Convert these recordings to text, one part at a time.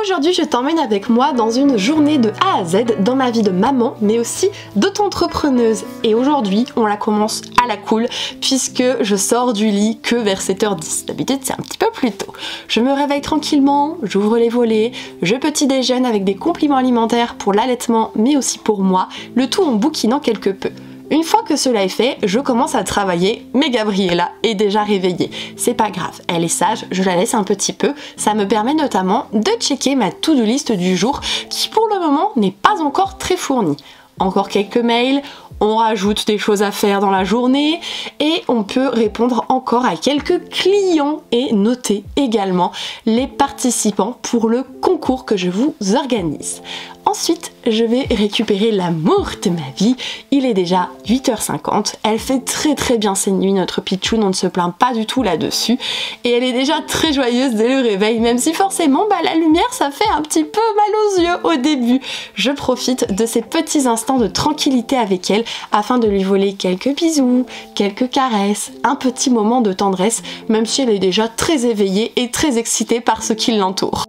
Aujourd'hui, je t'emmène avec moi dans une journée de A à Z dans ma vie de maman, mais aussi d'auto-entrepreneuse. Et aujourd'hui, on la commence à la cool, puisque je sors du lit que vers 7h10. D'habitude, c'est un petit peu plus tôt. Je me réveille tranquillement, j'ouvre les volets, je petit déjeune avec des compléments alimentaires pour l'allaitement, mais aussi pour moi, le tout en bouquinant quelque peu. Une fois que cela est fait, je commence à travailler, mais Gabriella est déjà réveillée. C'est pas grave, elle est sage, je la laisse un petit peu. Ça me permet notamment de checker ma to-do list du jour, qui pour le moment n'est pas encore très fournie. Encore quelques mails, on rajoute des choses à faire dans la journée et on peut répondre encore à quelques clients et noter également les participants pour le concours que je vous organise. Ensuite, je vais récupérer l'amour de ma vie. Il est déjà 8h50. Elle fait très bien ses nuits, notre pitchoun, on ne se plaint pas du tout là-dessus. Et elle est déjà très joyeuse dès le réveil, même si forcément la lumière ça fait un petit peu mal aux yeux au début. Je profite de ces petits instants de tranquillité avec elle afin de lui voler quelques bisous, quelques caresses, un petit moment de tendresse, même si elle est déjà très éveillée et très excitée par ce qui l'entoure.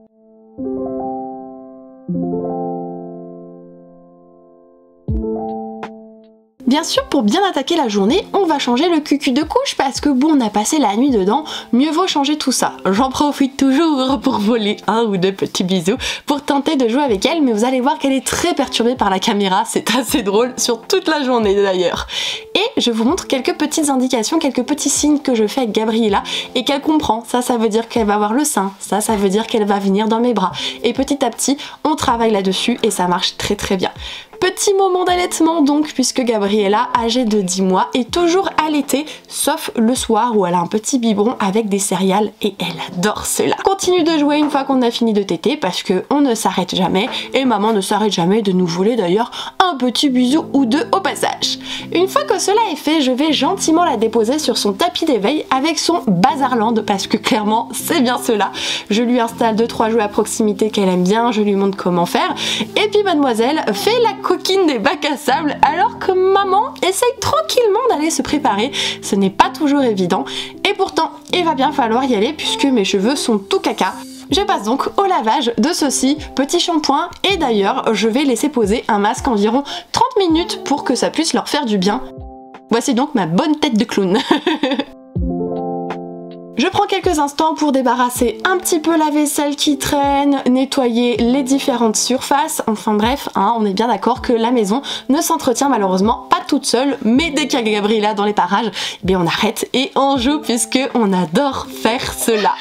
Bien sûr, pour bien attaquer la journée, on va changer le cucu de couche parce que bon, on a passé la nuit dedans, mieux vaut changer tout ça. J'en profite toujours pour voler un ou deux petits bisous pour tenter de jouer avec elle, mais vous allez voir qu'elle est très perturbée par la caméra, c'est assez drôle sur toute la journée d'ailleurs. Et je vous montre quelques petites indications, quelques petits signes que je fais avec Gabriella et qu'elle comprend. Ça veut dire qu'elle va avoir le sein, ça veut dire qu'elle va venir dans mes bras. Et petit à petit, on travaille là-dessus et ça marche très bien. Petit moment d'allaitement donc, puisque Gabriella, âgée de 10 mois, est toujours allaitée, sauf le soir où elle a un petit biberon avec des céréales et elle adore cela. On continue de jouer une fois qu'on a fini de téter parce qu'on ne s'arrête jamais et maman ne s'arrête jamais de nous voler d'ailleurs un petit bisou ou deux au passage. Une fois que cela est fait, je vais gentiment la déposer sur son tapis d'éveil avec son Bazarland parce que clairement c'est bien cela. Je lui installe 2-3 jouets à proximité qu'elle aime bien, je lui montre comment faire et puis mademoiselle fait la coquine des bacs à sable alors que maman essaye tranquillement d'aller se préparer. Ce n'est pas toujours évident et pourtant il va bien falloir y aller puisque mes cheveux sont tout caca. Je passe donc au lavage de ceci, petit shampoing et d'ailleurs je vais laisser poser un masque environ 30 minutes pour que ça puisse leur faire du bien. Voici donc ma bonne tête de clown. Je prends quelques instants pour débarrasser un petit peu la vaisselle qui traîne, nettoyer les différentes surfaces, enfin bref, on est bien d'accord que la maison ne s'entretient malheureusement pas toute seule, mais dès qu'il y a Gabriella dans les parages, on arrête et on joue puisque on adore faire cela.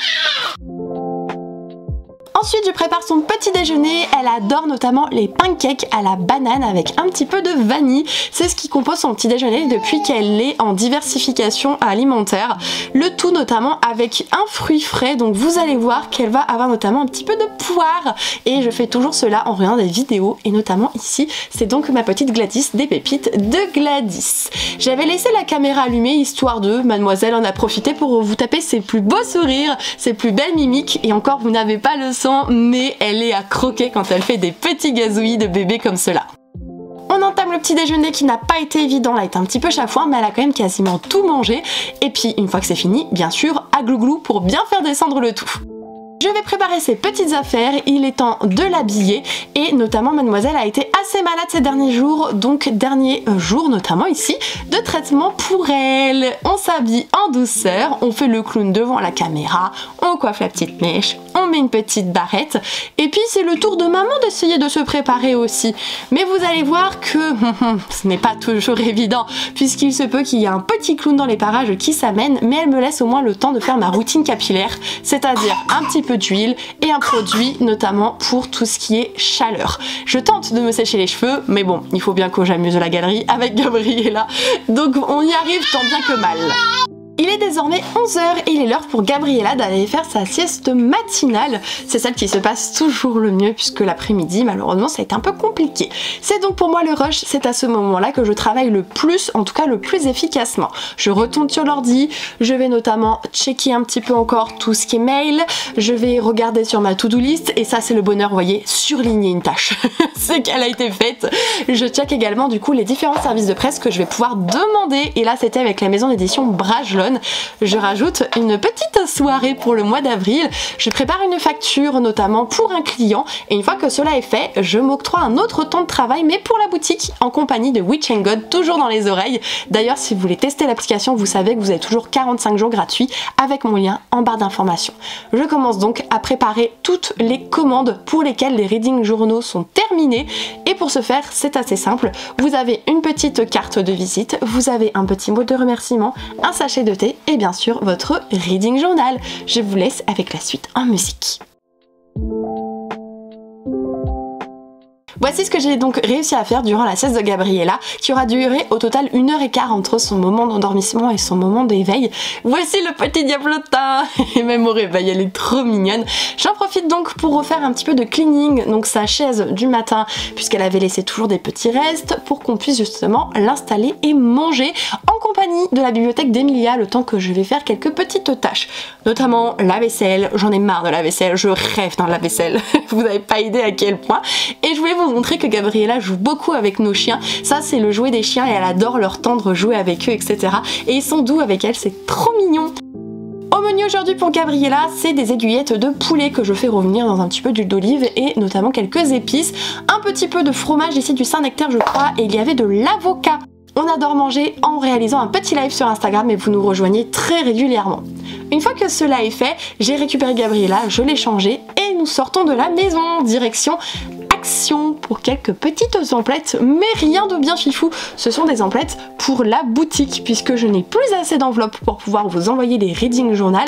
Ensuite, je prépare son petit déjeuner. Elle adore notamment les pancakes à la banane avec un petit peu de vanille. C'est ce qui compose son petit déjeuner depuis qu'elle est en diversification alimentaire. Le tout notamment avec un fruit frais. Donc vous allez voir qu'elle va avoir notamment un petit peu de poire. Et je fais toujours cela en regardant des vidéos. Et notamment ici, c'est donc ma petite Gladys des pépites de Gladys. J'avais laissé la caméra allumée histoire de mademoiselle en a profité pour vous taper ses plus beaux sourires, ses plus belles mimiques. Et encore, vous n'avez pas le son, mais elle est à croquer quand elle fait des petits gazouillis de bébé comme cela. On entame le petit déjeuner qui n'a pas été évident, là est un petit peu chafouin, mais elle a quand même quasiment tout mangé. Et puis une fois que c'est fini, bien sûr, à glouglou pour bien faire descendre le tout. Je vais préparer ses petites affaires, il est temps de l'habiller et notamment mademoiselle a été assez malade ces derniers jours, donc dernier jour notamment ici de traitement pour elle. On s'habille en douceur, on fait le clown devant la caméra, on coiffe la petite mèche, on met une petite barrette et puis c'est le tour de maman d'essayer de se préparer aussi. Mais vous allez voir que ce n'est pas toujours évident puisqu'il se peut qu'il y ait un petit clown dans les parages qui s'amène, mais elle me laisse au moins le temps de faire ma routine capillaire, c'est-à-dire un petit peu d'huile et un produit notamment pour tout ce qui est chaleur. Je tente de me sécher les cheveux, mais bon, il faut bien que j'amuse la galerie avec Gabriella, donc on y arrive tant bien que mal. Il est désormais 11h et il est l'heure pour Gabriella d'aller faire sa sieste matinale. C'est celle qui se passe toujours le mieux puisque l'après-midi, malheureusement, ça a été un peu compliqué. C'est donc pour moi le rush, c'est à ce moment-là que je travaille le plus, en tout cas le plus efficacement. Je retourne sur l'ordi, je vais notamment checker un petit peu encore tout ce qui est mail, je vais regarder sur ma to-do list et ça c'est le bonheur, vous voyez, surligner une tâche. C'est qu'elle a été faite. Je check également du coup les différents services de presse que je vais pouvoir demander et là c'était avec la maison d'édition Brajlon l'automne. Je rajoute une petite soirée pour le mois d'avril. Je prépare une facture notamment pour un client et une fois que cela est fait, je m'octroie un autre temps de travail mais pour la boutique en compagnie de Witch & God, toujours dans les oreilles. D'ailleurs, si vous voulez tester l'application, vous savez que vous avez toujours 45 jours gratuits avec mon lien en barre d'informations. Je commence donc à préparer toutes les commandes pour lesquelles les readings journaux sont terminés et pour ce faire, c'est assez simple. Vous avez une petite carte de visite, vous avez un petit mot de remerciement, un sachet de thé et bien sûr votre reading journal. Je vous laisse avec la suite en musique. Voici ce que j'ai donc réussi à faire durant la sieste de Gabriella, qui aura duré au total 1h15 entre son moment d'endormissement et son moment d'éveil. Voici le petit diablotin, et même au réveil, elle est trop mignonne. J'en profite donc pour refaire un petit peu de cleaning, donc sa chaise du matin, puisqu'elle avait laissé toujours des petits restes, pour qu'on puisse justement l'installer et manger en compagnie de la bibliothèque d'Emilia, le temps que je vais faire quelques petites tâches, notamment la vaisselle. J'en ai marre de la vaisselle, je rêve dans la vaisselle, vous n'avez pas idée à quel point. Et je voulais vous montrer que Gabriella joue beaucoup avec nos chiens. Ça, c'est le jouet des chiens et elle adore leur tendre jouer avec eux, etc. Et ils sont doux avec elle, c'est trop mignon. Au menu aujourd'hui pour Gabriella, c'est des aiguillettes de poulet que je fais revenir dans un petit peu d'huile d'olive et notamment quelques épices, un petit peu de fromage ici du Saint-Nectaire je crois, et il y avait de l'avocat. On adore manger en réalisant un petit live sur Instagram et vous nous rejoignez très régulièrement. Une fois que cela est fait, j'ai récupéré Gabriella, je l'ai changée et nous sortons de la maison, direction Action pour quelques petites emplettes, mais rien de bien fifou. Ce sont des emplettes pour la boutique puisque je n'ai plus assez d'enveloppes pour pouvoir vous envoyer des reading journal.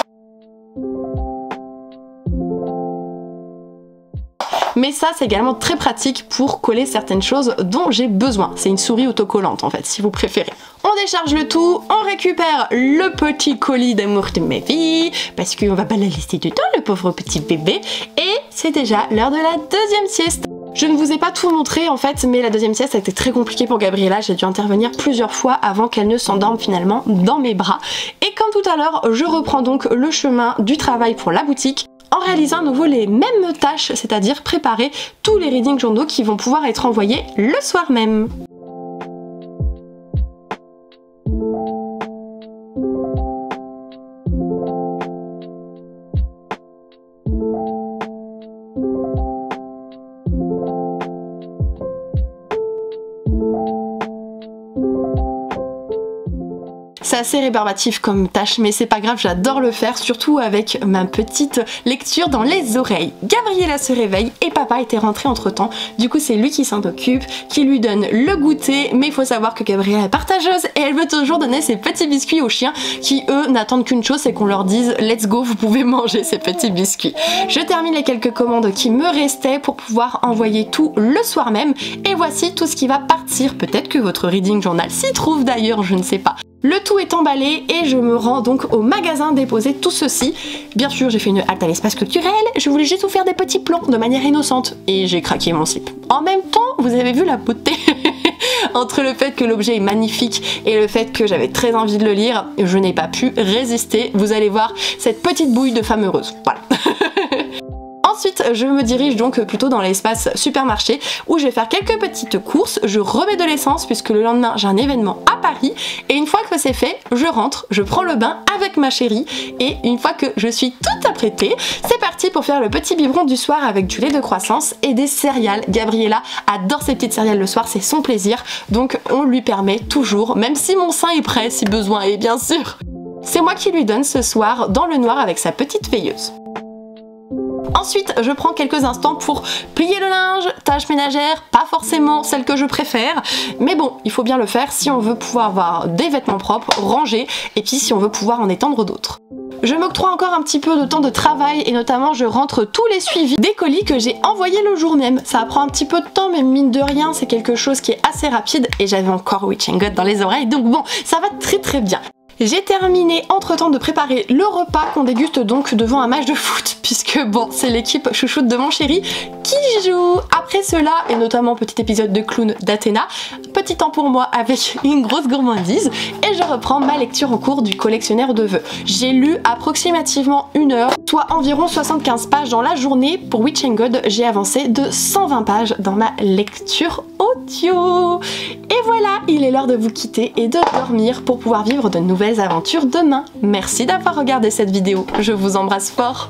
Mais ça, c'est également très pratique pour coller certaines choses dont j'ai besoin. C'est une souris autocollante en fait, si vous préférez. On décharge le tout, on récupère le petit colis d'amour de ma vie, parce qu'on va pas la laisser du temps, le pauvre petit bébé. Et c'est déjà l'heure de la deuxième sieste. Je ne vous ai pas tout montré en fait, mais la deuxième sieste a été très compliquée pour Gabriella. J'ai dû intervenir plusieurs fois avant qu'elle ne s'endorme finalement dans mes bras. Et comme tout à l'heure, je reprends donc le chemin du travail pour la boutique, en réalisant à nouveau les mêmes tâches, c'est-à-dire préparer tous les reading journaux qui vont pouvoir être envoyés le soir même. C'est assez rébarbatif comme tâche, mais c'est pas grave, j'adore le faire, surtout avec ma petite lecture dans les oreilles. Gabriella se réveille et papa était rentré entre temps, du coup c'est lui qui s'en occupe, qui lui donne le goûter, mais il faut savoir que Gabriella est partageuse et elle veut toujours donner ses petits biscuits aux chiens qui eux n'attendent qu'une chose, c'est qu'on leur dise let's go, vous pouvez manger ces petits biscuits. Je termine les quelques commandes qui me restaient pour pouvoir envoyer tout le soir même et voici tout ce qui va partir. Peut-être que votre reading journal s'y trouve d'ailleurs, je ne sais pas. Le tout est emballé et je me rends donc au magasin déposer tout ceci. Bien sûr, j'ai fait une halte à l'espace culturel, je voulais juste vous faire des petits plans de manière innocente et j'ai craqué mon slip. En même temps, vous avez vu la beauté entre le fait que l'objet est magnifique et le fait que j'avais très envie de le lire, je n'ai pas pu résister. Vous allez voir cette petite bouille de femme heureuse. Voilà. Ensuite, je me dirige donc plutôt dans l'espace supermarché où je vais faire quelques petites courses, je remets de l'essence puisque le lendemain j'ai un événement à Paris et une fois que c'est fait, je rentre, je prends le bain avec ma chérie et une fois que je suis toute apprêtée, c'est parti pour faire le petit biberon du soir avec du lait de croissance et des céréales. Gabriella adore ces petites céréales le soir, c'est son plaisir, donc on lui permet toujours, même si mon sein est prêt si besoin est bien sûr. C'est moi qui lui donne ce soir dans le noir avec sa petite veilleuse. Ensuite, je prends quelques instants pour plier le linge, tâche ménagère, pas forcément celle que je préfère, mais bon, il faut bien le faire si on veut pouvoir avoir des vêtements propres, rangés, et puis si on veut pouvoir en étendre d'autres. Je m'octroie encore un petit peu de temps de travail et notamment je rentre tous les suivis des colis que j'ai envoyés le jour même. Ça prend un petit peu de temps mais mine de rien c'est quelque chose qui est assez rapide et j'avais encore Witch & God dans les oreilles donc bon, ça va très bien. J'ai terminé entre temps de préparer le repas qu'on déguste donc devant un match de foot puisque bon c'est l'équipe chouchoute de mon chéri qui joue. Après cela et notamment petit épisode de clown d'Athéna, petit temps pour moi avec une grosse gourmandise et je reprends ma lecture en cours du collectionneur de vœux. J'ai lu approximativement 1 heure, soit environ 75 pages dans la journée. Pour Witch & God j'ai avancé de 120 pages dans ma lecture audio. Et voilà, il est l'heure de vous quitter et de dormir pour pouvoir vivre de nouvelles nouvelles aventures demain. Merci d'avoir regardé cette vidéo, je vous embrasse fort.